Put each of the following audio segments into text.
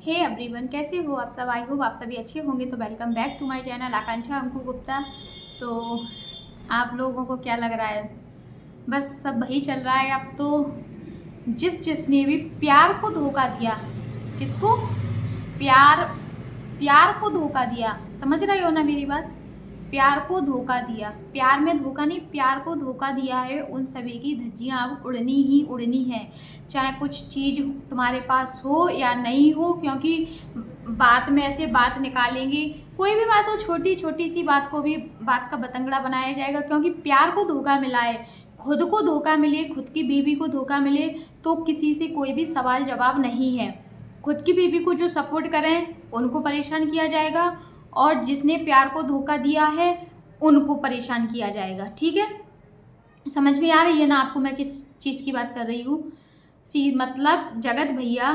Hey everyone, कैसे हो आप सब। आई होप आप सभी अच्छे होंगे। तो welcome back to my channel Akanksha Anku Gupta. तो आप लोगों को क्या लग रहा है, बस सब वही चल रहा है अब तो। जिसने भी प्यार को धोखा दिया, किसको प्यार प्यार को धोखा दिया, समझ रहे हो ना मेरी बात। प्यार को धोखा दिया, प्यार में धोखा नहीं, प्यार को धोखा दिया है, उन सभी की धज्जियां अब उड़नी ही उड़नी है। चाहे कुछ चीज़ तुम्हारे पास हो या नहीं हो, क्योंकि बात में ऐसे बात निकालेंगे। कोई भी बात हो, छोटी छोटी सी बात को भी बात का बतंगड़ा बनाया जाएगा, क्योंकि प्यार को धोखा मिला है। खुद को धोखा मिले, खुद की बीवी को धोखा मिले तो किसी से कोई भी सवाल जवाब नहीं है। खुद की बीवी को जो सपोर्ट करें उनको परेशान किया जाएगा, और जिसने प्यार को धोखा दिया है उनको परेशान किया जाएगा। ठीक है, समझ में आ रही है ना आपको मैं किस चीज़ की बात कर रही हूँ। मतलब जगत भैया,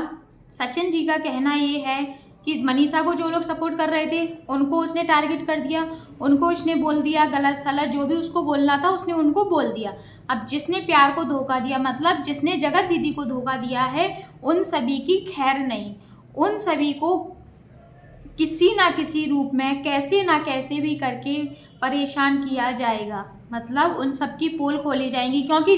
सचिन जी का कहना ये है कि मनीषा को जो लोग सपोर्ट कर रहे थे उनको उसने टारगेट कर दिया, उनको उसने बोल दिया गलत सलत, जो भी उसको बोलना था उसने उनको बोल दिया। अब जिसने प्यार को धोखा दिया, मतलब जिसने जगत दीदी को धोखा दिया है, उन सभी की खैर नहीं। उन सभी को किसी ना किसी रूप में, कैसे ना कैसे भी करके परेशान किया जाएगा। मतलब उन सब की पोल खोली जाएंगी, क्योंकि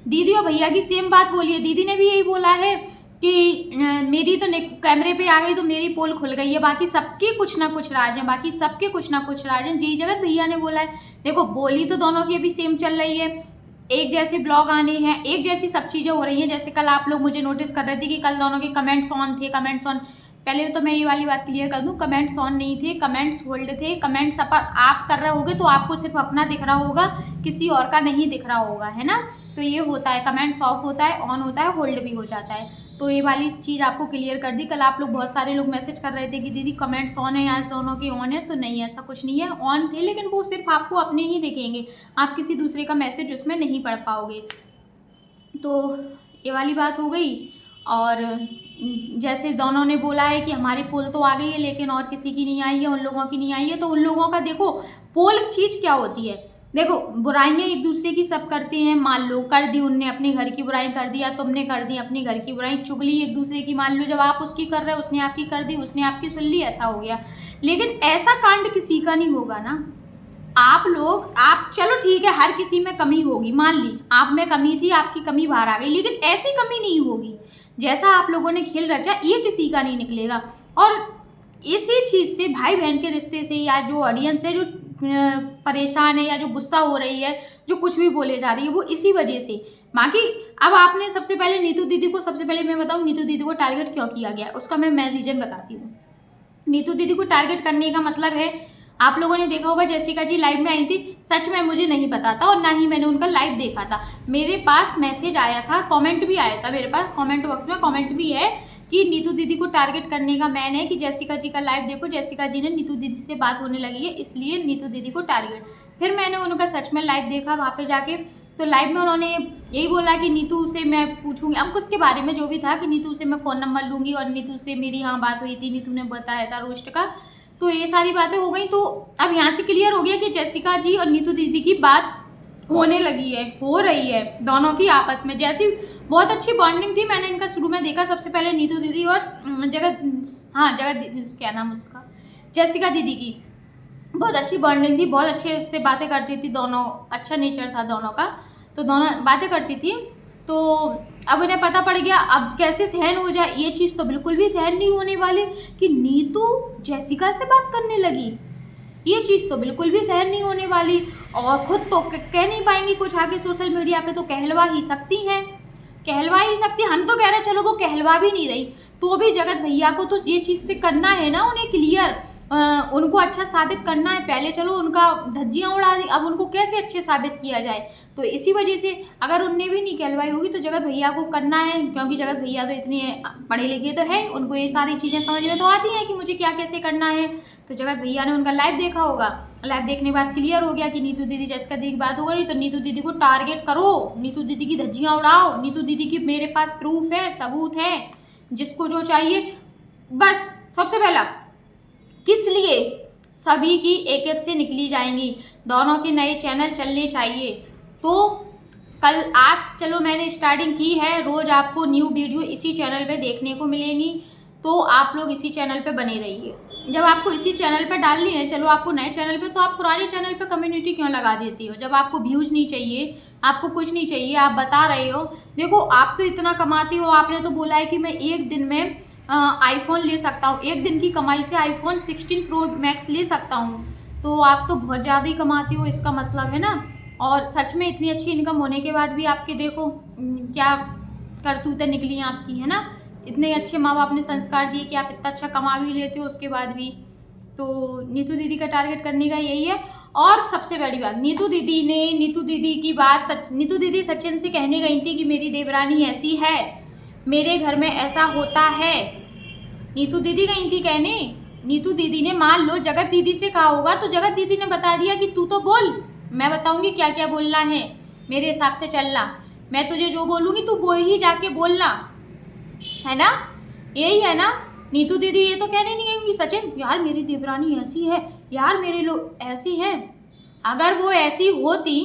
दीदी और भैया की सेम बात बोली है। दीदी ने भी यही बोला है कि मेरी तो कैमरे पे आ गई तो मेरी पोल खुल गई है, बाकी सबके कुछ ना कुछ राज हैं, बाकी सबके कुछ ना कुछ राज हैं। जी जगत भैया ने बोला है। देखो, बोली तो दोनों की अभी सेम चल रही है, एक जैसे ब्लॉग आने हैं, एक जैसी सब चीज़ें हो रही हैं। जैसे कल आप लोग मुझे नोटिस कर रहे थे कि कल दोनों के कमेंट्स ऑन थे, कमेंट्स ऑन। पहले तो मैं ये वाली बात क्लियर कर दूं, कमेंट्स ऑन नहीं थे, कमेंट्स होल्ड थे। कमेंट्स आप कर रहे होगे तो आपको सिर्फ अपना दिख रहा होगा, किसी और का नहीं दिख रहा होगा, है ना। तो ये होता है, कमेंट्स ऑफ होता है, ऑन होता है, होल्ड भी हो जाता है। तो ये वाली चीज़ आपको क्लियर कर दी। कल आप लोग बहुत सारे लोग मैसेज कर रहे थे कि दीदी कमेंट्स ऑन है, आज दोनों के ऑन है। तो नहीं, ऐसा कुछ नहीं है, ऑन थे, लेकिन वो सिर्फ आपको अपने ही दिखेंगे, आप किसी दूसरे का मैसेज उसमें नहीं पढ़ पाओगे। तो ये वाली बात हो गई। और जैसे दोनों ने बोला है कि हमारी पोल तो आ गई है लेकिन और किसी की नहीं आई है, उन लोगों की नहीं आई है। तो उन लोगों का देखो, पोल चीज़ क्या होती है। देखो, बुराइयां एक दूसरे की सब करते हैं। मान लो कर दी उनने अपने घर की बुराई कर दिया, तुमने कर दी अपने घर की बुराई, चुगली एक दूसरे की। मान लो जब आप उसकी कर रहे हो, उसने आपकी कर दी, उसने आपकी सुन ली, ऐसा हो गया। लेकिन ऐसा कांड किसी का नहीं होगा ना। आप चलो ठीक है, हर किसी में कमी होगी, मान ली आप में कमी थी, आपकी कमी बाहर आ गई, लेकिन ऐसी कमी नहीं होगी जैसा आप लोगों ने खेल रचा, ये किसी का नहीं निकलेगा। और इसी चीज़ से, भाई बहन के रिश्ते से, या जो ऑडियंस है जो परेशान है या जो गुस्सा हो रही है, जो कुछ भी बोले जा रही है, वो इसी वजह से। बाकी अब आपने सबसे पहले नीतू दीदी को, सबसे पहले मैं बताऊँ नीतू दीदी को टारगेट क्यों किया गया, उसका मैं रीजन बताती हूँ। नीतू दीदी को टारगेट करने का मतलब है, आप लोगों ने देखा होगा जेसिका जी लाइव में आई थी। सच में मुझे नहीं पता था और ना ही मैंने उनका लाइव देखा था। मेरे पास मैसेज आया था, कमेंट भी आया था मेरे पास, कमेंट बॉक्स में कमेंट भी है कि नीतू दीदी को टारगेट करने का मैन है कि जेसिका जी का लाइव देखो, जेसिका जी ने नीतू दीदी से बात होने लगी है, इसलिए नीतू दीदी को टारगेट। फिर मैंने उनका सच में लाइव देखा वहाँ पे जाके। तो लाइव में उन्होंने यही बोला कि नीतू से मैं पूछूंगी, अब उसके बारे में जो भी था, कि नीतू से मैं फ़ोन नंबर लूँगी और नीतू से मेरी यहाँ बात हुई थी, नीतू ने बताया था रोस्ट का। तो ये सारी बातें हो गई। तो अब यहाँ से क्लियर हो गया कि जेसिका जी और नीतू दीदी की बात होने लगी है, हो रही है दोनों की आपस में। जैसी बहुत अच्छी बॉन्डिंग थी, मैंने इनका शुरू में देखा सबसे पहले नीतू दीदी और जगत क्या नाम उसका, जेसिका दीदी की बहुत अच्छी बॉन्डिंग थी, बहुत अच्छे से बातें करती थी दोनों, अच्छा नेचर था दोनों का, तो दोनों बातें करती थी। तो अब इन्हें पता पड़ गया, अब कैसे सहन हो जाए, ये चीज़ तो बिल्कुल भी सहन नहीं होने वाली कि नीतू जेसिका से बात करने लगी, ये चीज़ तो बिल्कुल भी सहन नहीं होने वाली। और खुद तो कह नहीं पाएंगी कुछ आगे सोशल मीडिया पे, तो कहलवा ही सकती हैं, कहलवा ही सकती। हम तो कह रहे चलो वो कहलवा भी नहीं रही तो भी जगत भैया को तो ये चीज़ से करना है ना, उन्हें क्लियर, उनको अच्छा साबित करना है। पहले चलो उनका धज्जियाँ उड़ा दी, अब उनको कैसे अच्छे साबित किया जाए। तो इसी वजह से अगर उनने भी नहीं कहलवाई होगी तो जगत भैया को करना है, क्योंकि जगत भैया तो इतने पढ़े लिखे तो है, उनको ये सारी चीज़ें समझ में तो आती हैं कि मुझे क्या कैसे करना है। तो जगत भैया ने उनका लाइव देखा होगा, लाइव देखने के बाद क्लियर हो गया कि नीतू दीदी जेसिका दीदी की बात हो गई, तो नीतू दीदी को टारगेट करो, नीतू दीदी की धज्जियाँ उड़ाओ, नीतू दीदी की मेरे पास प्रूफ है, सबूत है, जिसको जो चाहिए। बस सबसे पहला किस लिए सभी की एक एक से निकली जाएंगी, दोनों के नए चैनल चलने चाहिए। तो कल आज चलो मैंने स्टार्टिंग की है, रोज़ आपको न्यू वीडियो इसी चैनल पे देखने को मिलेंगी। तो आप लोग इसी चैनल पे बने रहिए। जब आपको इसी चैनल पे डालनी है, चलो आपको नए चैनल पे, तो आप पुराने चैनल पे कम्युनिटी क्यों लगा देती हो? जब आपको व्यूज़ नहीं चाहिए, आपको कुछ नहीं चाहिए, आप बता रहे हो, देखो आप तो इतना कमाती हो, आपने तो बोला है कि मैं एक दिन में आईफोन ले सकता हूँ, एक दिन की कमाई से आईफोन 16 प्रो मैक्स ले सकता हूँ, तो आप तो बहुत ज़्यादा ही कमाती हो, इसका मतलब है ना। और सच में इतनी अच्छी इनकम होने के बाद भी आपके देखो क्या करतूतें निकली हैं आपकी, है ना। इतने अच्छे माँ बाप ने संस्कार दिए कि आप इतना अच्छा कमा भी लेते हो, उसके बाद भी। तो नीतू दीदी का टारगेट करने का यही है। और सबसे बड़ी बात, नीतू दीदी की बात नीतू दीदी सचिन से कहने गई थी कि मेरी देवरानी ऐसी है, मेरे घर में ऐसा होता है। नीतू दीदी गई थी कहने। नीतू दीदी ने, मान लो जगत दीदी से कहा होगा, तो जगत दीदी ने बता दिया कि तू तो बोल, मैं बताऊंगी क्या क्या बोलना है, मेरे हिसाब से चलना, मैं तुझे जो बोलूँगी तू वो ही जाके बोलना, है ना। यही है ना। नीतू दीदी ये तो कहने नहीं गई सचिन यार मेरी देवरानी ऐसी है, यार मेरे लोग ऐसी हैं। अगर वो ऐसी होती,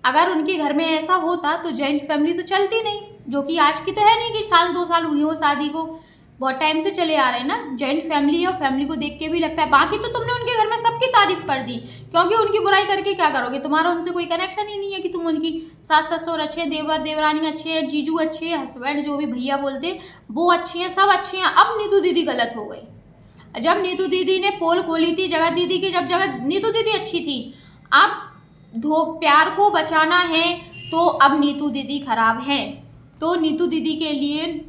अगर उनके घर में ऐसा होता तो जॉइंट फैमिली तो चलती नहीं, जो कि आज की तो है नहीं कि साल 2 साल हुई हो शादी को, बहुत टाइम से चले आ रहे हैं ना। जॉइंट फैमिली है और फैमिली को देख के भी लगता है। बाकी तो तुमने उनके घर में सबकी तारीफ कर दी, क्योंकि उनकी बुराई करके क्या करोगे? तुम्हारा उनसे कोई कनेक्शन ही नहीं है कि तुम उनकी सास ससुर अच्छे हैं, देवर देवरानी अच्छे हैं, जीजू अच्छे हैं, हस्बैंड जो भी भैया बोलते हैं वो अच्छे हैं, सब अच्छे हैं। अब नीतू दीदी गलत हो गई। जब नीतू दीदी ने पोल खोली थी जगत दीदी की, जब नीतू दीदी अच्छी थी, अब प्यार को बचाना है तो अब नीतू दीदी खराब है। तो नीतू दीदी के लिए,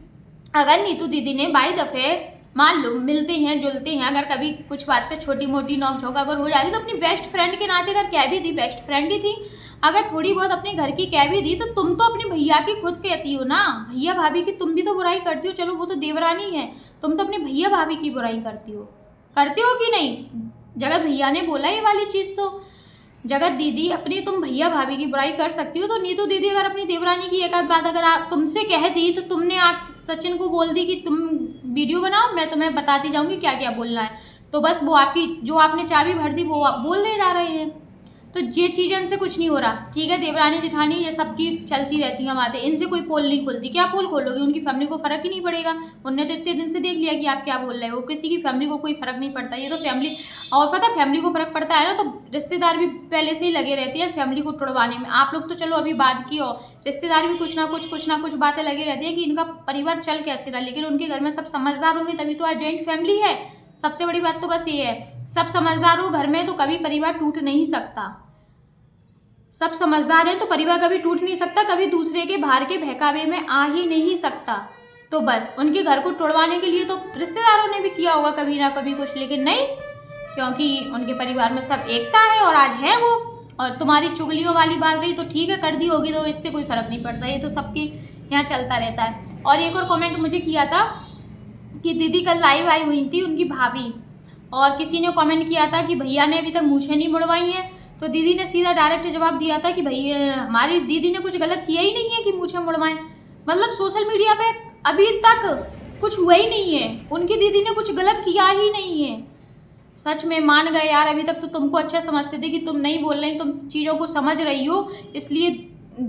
अगर नीतू दीदी ने बाई दफ़े मान लो मिलते हैं जुलते हैं, अगर कभी कुछ बात पे छोटी मोटी नोक-झोंक अगर हो जाती तो अपनी बेस्ट फ्रेंड के नाते अगर कह भी दी, बेस्ट फ्रेंड ही थी, अगर थोड़ी बहुत अपने घर की कह भी दी, तो तुम तो अपने भैया की खुद कहती हो ना, भैया भाभी की तुम भी तो बुराई करती हो। चलो वो तो देवरानी है, तुम तो अपने भैया भाभी की बुराई करती हो कि नहीं? जगत भैया ने बोला ये वाली चीज़, तो जगत दीदी अपनी तुम भैया भाभी की बुराई कर सकती हो, तो नीतू दीदी अगर अपनी देवरानी की एक आध बात अगर आप तुमसे कह दी, तो तुमने सचिन को बोल दी कि तुम वीडियो बनाओ, मैं तुम्हें बताती जाऊंगी क्या क्या बोलना है, तो बस वो आपकी जो आपने चाबी भर दी वो आप बोलने जा रहे हैं। तो ये चीज़ इनसे कुछ नहीं हो रहा, ठीक है। देवरानी जेठानी ये सबकी चलती रहती हैं बातें, इनसे कोई पोल नहीं खुलती। क्या पोल खोलोगे? उनकी फैमिली को फर्क ही नहीं पड़ेगा। उनने तो इतने दिन से देख लिया कि आप क्या बोल रहे हो, किसी की फैमिली को कोई फर्क नहीं पड़ता। ये तो फैमिली, और पता है फैमिली को फर्क पड़ता है ना, तो रिश्तेदार भी पहले से ही लगे रहते हैं फैमिली को तोड़वाने में। आप लोग तो चलो अभी बात की हो, रिश्तेदार भी कुछ ना कुछ बातें लगे रहती हैं कि इनका परिवार चल कैसे रहा, लेकिन उनके घर में सब समझदार होंगे तभी तो आज जॉइंट फैमिली है। सबसे बड़ी बात तो बस ये है, सब समझदार हो घर में तो कभी परिवार टूट नहीं सकता। सब समझदार हैं तो परिवार कभी टूट नहीं सकता, कभी दूसरे के बाहर के बहकावे में आ ही नहीं सकता। तो बस उनके घर को तोड़वाने के लिए तो रिश्तेदारों ने भी किया होगा कभी ना कभी कुछ, लेकिन नहीं, क्योंकि उनके परिवार में सब एकता है और आज है वो। और तुम्हारी चुगलियों वाली बात रही तो ठीक है, कर दी होगी तो इससे कोई फर्क नहीं पड़ता, ये तो सबके यहाँ चलता रहता है। और एक और कॉमेंट मुझे किया था कि दीदी कल लाइव आई हुई थी उनकी भाभी, और किसी ने कॉमेंट किया था कि भैया ने अभी तक मूछें नहीं मुड़वाई हैं, तो दीदी ने सीधा डायरेक्ट जवाब दिया था कि भैया हमारी दीदी ने कुछ गलत किया ही नहीं है कि मूछें मुड़वाएं। मतलब सोशल मीडिया पे अभी तक कुछ हुआ ही नहीं है, उनकी दीदी ने कुछ गलत किया ही नहीं है। सच में मान गए यार, अभी तक तो तुमको अच्छा समझते थे कि तुम नहीं बोल रही, तुम चीज़ों को समझ रही हो, इसलिए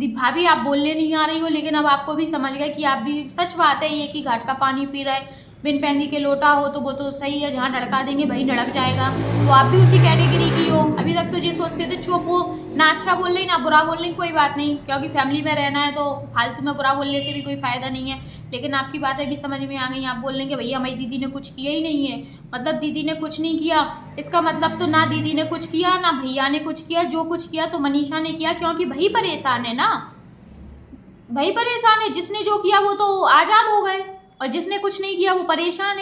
भाभी आप बोलने नहीं आ रही हो, लेकिन अब आपको भी समझ गए कि आप भी, सच बात है, एक ही घाट का पानी पी रहा है, बिन पैंदी के लोटा हो तो वो तो सही है, जहाँ ढड़का देंगे भाई ढड़क जाएगा, तो आप भी उसी कैटेगरी की हो। अभी तक तो ये सोचते थे चुप हो, ना अच्छा बोल रही ना बुरा बोल रही, कोई बात नहीं, क्योंकि फैमिली में रहना है तो फालतू में बुरा बोलने से भी कोई फ़ायदा नहीं है। लेकिन आपकी बातें भी समझ में आ गई, आप बोल रहे कि भैया हमारी दीदी ने कुछ किया ही नहीं है। मतलब दीदी ने कुछ नहीं किया, इसका मतलब तो ना दीदी ने कुछ किया ना भैया ने कुछ किया, जो कुछ किया तो मनीषा ने किया, क्योंकि भाई परेशान है ना, भाई परेशान है, जिसने जो किया वो तो आज़ाद हो गए और जिसने कुछ नहीं किया वो परेशान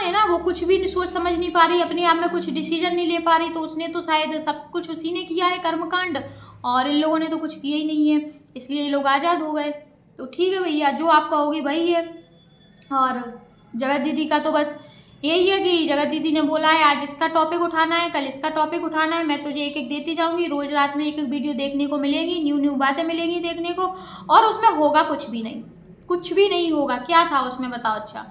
है ना, वो कुछ भी सोच समझ नहीं पा रही, अपने आप में कुछ डिसीजन नहीं ले पा रही, तो उसने तो शायद सब कुछ उसी ने किया है कर्मकांड, और इन लोगों ने तो कुछ किया ही नहीं है, इसलिए ये लोग आज़ाद हो गए। तो ठीक है भैया, जो आप कहोगे वही है। और जगत दीदी का तो बस यही है कि जगत दीदी ने बोला है आज इसका टॉपिक उठाना है, कल इसका टॉपिक उठाना है, मैं तुझे एक एक देती जाऊंगी, रोज रात में एक एक वीडियो देखने को मिलेगी, न्यू बातें मिलेंगी देखने को, और उसमें होगा कुछ भी नहीं, कुछ भी नहीं होगा। क्या था उसमें बताओ? अच्छा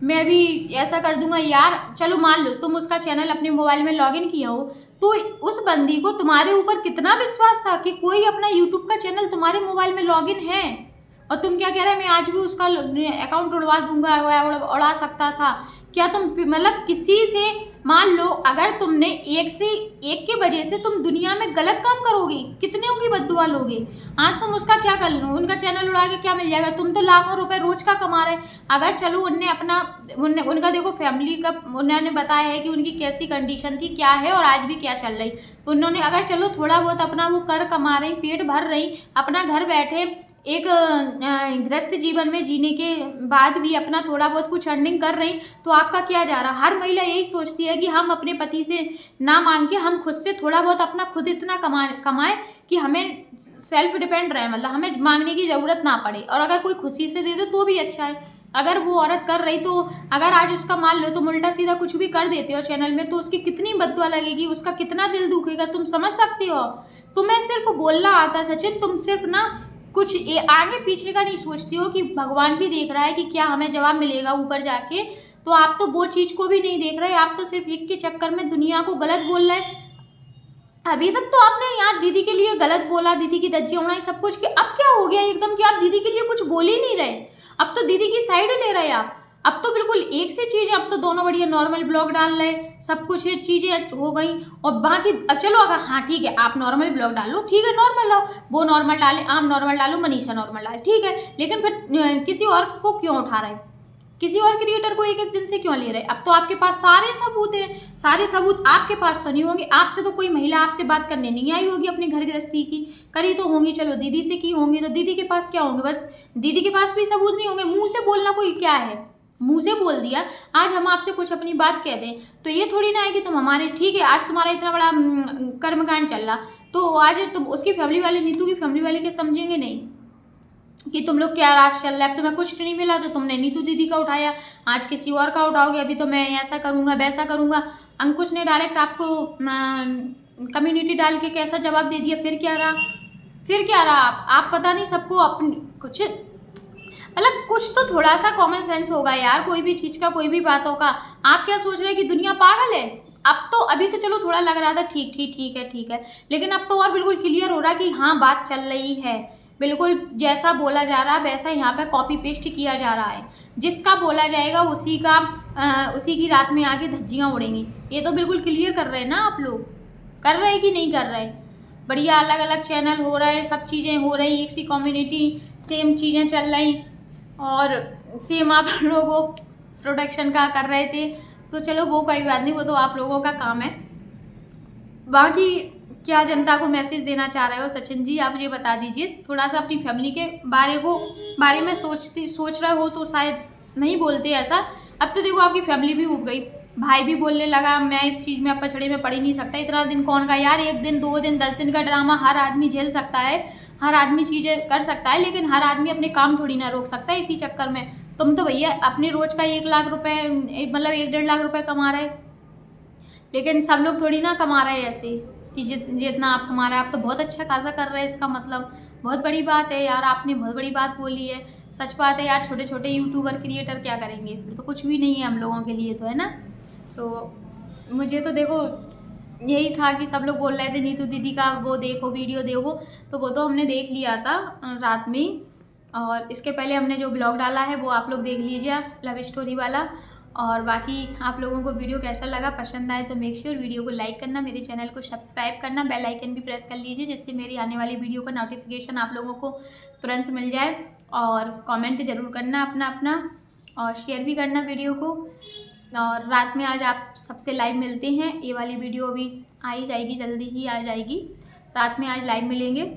मैं भी ऐसा कर दूंगा यार, चलो मान लो तुम उसका चैनल अपने मोबाइल में लॉगिन किया हो, तो उस बंदी को तुम्हारे ऊपर कितना विश्वास था कि कोई अपना यूट्यूब का चैनल तुम्हारे मोबाइल में लॉगिन है, और तुम क्या कह रहे हैं मैं आज भी उसका अकाउंट उड़वा दूंगा, उड़ा सकता था। क्या तुम मतलब किसी से, मान लो अगर तुमने एक के वजह से तुम दुनिया में गलत काम करोगे, कितने की बद्दुआ लोगे। आज तुम उसका क्या कर लो, उनका चैनल उड़ा के क्या मिल जाएगा, तुम तो लाखों रुपए रोज का कमा रहे। अगर चलो उनका देखो फैमिली का उन्होंने बताया है कि उनकी कैसी कंडीशन थी, क्या है और आज भी क्या चल रही। तो उन्होंने अगर चलो थोड़ा बहुत अपना वो कर कमा रही, पेट भर रही, अपना घर बैठे एक गृहस्थ जीवन में जीने के बाद भी अपना थोड़ा बहुत कुछ अर्निंग कर रही, तो आपका क्या जा रहा। हर महिला यही सोचती है कि हम अपने पति से ना मांग के हम खुद से थोड़ा बहुत अपना खुद इतना कमाए कि हमें सेल्फ डिपेंड रहे, मतलब हमें मांगने की ज़रूरत ना पड़े, और अगर कोई खुशी से दे दो तो भी अच्छा है। अगर वो औरत कर रही, तो अगर आज उसका मान लो तुम उल्टा सीधा कुछ भी कर देते हो चैनल में, तो उसकी कितनी बद्दुआ लगेगी, उसका कितना दिल दुखेगा, तुम समझ सकते हो। तुम्हें सिर्फ बोलना आता सचिन, तुम सिर्फ ना कुछ आगे पीछे का नहीं सोचती हो कि भगवान भी देख रहा है कि क्या हमें जवाब मिलेगा ऊपर जाके। तो आप तो वो चीज़ को भी नहीं देख रहे, आप तो सिर्फ एक के चक्कर में दुनिया को गलत बोल रहे। अभी तक तो आपने यार दीदी के लिए गलत बोला, दीदी की धज्जियां उड़ाई, सब कुछ, कि अब क्या हो गया एकदम कि आप दीदी के लिए कुछ बोल ही नहीं रहे। अब तो दीदी की साइड ले रहे आप। अब तो बिल्कुल एक से चीज़, अब तो दोनों बढ़िया नॉर्मल ब्लॉग डाल रहे, सब कुछ ये चीज़ें हो गई। और बाकी अब चलो अगर हाँ ठीक है आप नॉर्मल ब्लॉग डालो, ठीक है नॉर्मल रहो, वो नॉर्मल डाले, आप नॉर्मल डालो, मनीषा नॉर्मल डाले, ठीक है, लेकिन फिर किसी और को क्यों उठा रहे, किसी और क्रिएटर को एक एक दिन से क्यों ले रहे। अब तो आपके पास सारे सबूत हैं, सारे सबूत आपके पास तो नहीं होंगे, आपसे तो कोई महिला आपसे बात करने नहीं आई होगी, अपने घर गृहस्थी की करी तो होंगी, चलो दीदी से की होंगी, तो दीदी के पास क्या होंगे, बस दीदी के पास भी सबूत नहीं होंगे। मुंह से बोलना कोई क्या है, मुंह से बोल दिया। आज हम आपसे कुछ अपनी बात कह दें तो ये थोड़ी ना है कि तुम हमारे, ठीक है आज तुम्हारा इतना बड़ा कर्मकांड चल रहा, तो आज तुम उसकी फैमिली वाले, नीतू की फैमिली वाले के समझेंगे नहीं कि तुम लोग क्या राज चल रहा है। तुम्हें कुछ नहीं मिला तो तुमने नीतू दीदी का उठाया, आज किसी और का उठाओगे, अभी तो मैं ऐसा करूँगा वैसा करूँगा। अंकुश ने डायरेक्ट आपको कम्युनिटी डाल के कैसा जवाब दे दिया, फिर क्या रहा, फिर क्या रहा। आप पता नहीं सबको अपनी कुछ, मतलब कुछ तो थोड़ा सा कॉमन सेंस होगा यार, कोई भी चीज़ का, कोई भी बातों का। आप क्या सोच रहे हैं कि दुनिया पागल है। अब तो अभी तो चलो थोड़ा लग रहा था ठीक है, लेकिन अब तो और बिल्कुल क्लियर हो रहा है कि हाँ बात चल रही है, बिल्कुल जैसा बोला जा रहा है वैसा यहाँ पे कॉपी पेस्ट किया जा रहा है। जिसका बोला जाएगा उसी की रात में आके धज्जियाँ उड़ेंगी। ये तो बिल्कुल क्लियर कर रहे हैं ना आप लोग, कर रहे कि नहीं कर रहे। बढ़िया अलग अलग चैनल हो रहे हैं, सब चीज़ें हो रही, एक सी कम्युनिटी, सेम चीज़ें चल रही, और सेम आप लोगों प्रोडक्शन का कर रहे थे। तो चलो वो कोई बात नहीं, वो तो आप लोगों का काम है। बाकी क्या जनता को मैसेज देना चाह रहे हो सचिन जी, आप ये बता दीजिए। थोड़ा सा अपनी फैमिली के बारे में सोच रहे हो तो शायद नहीं बोलते ऐसा। अब तो देखो आपकी फैमिली भी उब गई, भाई भी बोलने लगा मैं इस चीज़ में पछड़े में पड़ ही नहीं सकता। इतना दिन कौन का यार, 1 दिन 2 दिन 10 दिन का ड्रामा हर आदमी झेल सकता है, हर आदमी चीज़ें कर सकता है, लेकिन हर आदमी अपने काम थोड़ी ना रोक सकता है इसी चक्कर में। तुम तो भैया अपने रोज का 1 लाख रुपए, मतलब 1-1.5 लाख रुपए कमा रहे, लेकिन सब लोग थोड़ी ना कमा रहे ऐसे कि जितना आप कमा रहे हैं। आप तो बहुत अच्छा खासा कर रहे हैं, इसका मतलब बहुत बड़ी बात है यार, आपने बहुत बड़ी बात बोली है। सच बात है यार, छोटे छोटे यूट्यूबर क्रिएटर क्या करेंगे, फिर तो कुछ भी नहीं है हम लोगों के लिए, तो है ना। तो मुझे तो देखो यही था कि सब लोग बोल रहे थे नीतू दीदी का वो देखो, वीडियो देखो, तो वो तो हमने देख लिया था रात में ही। और इसके पहले हमने जो ब्लॉग डाला है वो आप लोग देख लीजिए, लव स्टोरी वाला। और बाकी आप लोगों को वीडियो कैसा लगा, पसंद आए तो मेक श्योर वीडियो को लाइक करना, मेरे चैनल को सब्सक्राइब करना, बेल आइकन भी प्रेस कर लीजिए, जिससे मेरी आने वाली वीडियो का नोटिफिकेशन आप लोगों को तुरंत मिल जाए। और कमेंट ज़रूर करना अपना, और शेयर भी करना वीडियो को। और रात में आज आप सबसे लाइव मिलते हैं, ये वाली वीडियो अभी आ ही जाएगी, जल्दी ही आ जाएगी, रात में आज लाइव मिलेंगे।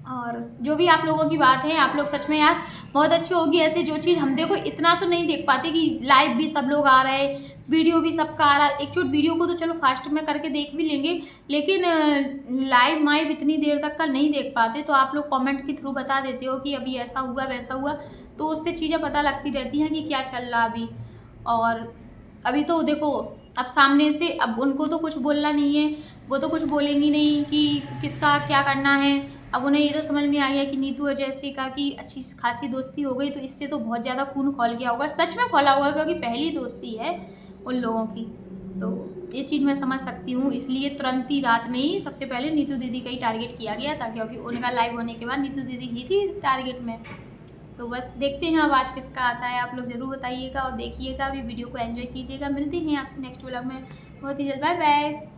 और जो भी आप लोगों की बात है, आप लोग सच में यार बहुत अच्छी होगी ऐसे, जो चीज़ हम देखो इतना तो नहीं देख पाते कि लाइव भी सब लोग आ रहे हैं, वीडियो भी सबका आ रहा है। एक छोट वीडियो को तो चलो फास्ट में करके देख भी लेंगे, लेकिन लाइव इतनी देर तक का नहीं देख पाते। तो आप लोग कमेंट के थ्रू बता देते हो कि अभी ऐसा हुआ वैसा हुआ, तो उससे चीज़ें पता लगती रहती हैं कि क्या चल रहा अभी। और अभी तो देखो अब सामने से, अब उनको तो कुछ बोलना नहीं है, वो तो कुछ बोलेंगी नहीं कि किसका क्या करना है। अब उन्हें ये तो समझ में आ गया कि नीतू और जैसिका की अच्छी खासी दोस्ती हो गई, तो इससे तो बहुत ज़्यादा खून खौल गया होगा, सच में खौला होगा, क्योंकि पहली दोस्ती है उन लोगों की। तो ये चीज़ मैं समझ सकती हूँ, इसलिए तुरंत ही रात में ही सबसे पहले नीतू दीदी का ही टारगेट किया गया था, क्योंकि उनका लाइव होने के बाद नीतू दीदी ही थी टारगेट में। तो बस देखते हैं अब आज किसका आता है, आप लोग ज़रूर बताइएगा और देखिएगा, अभी वीडियो को एंजॉय कीजिएगा। मिलते हैं आपसे नेक्स्ट व्लॉग में बहुत ही जल्द। Bye bye.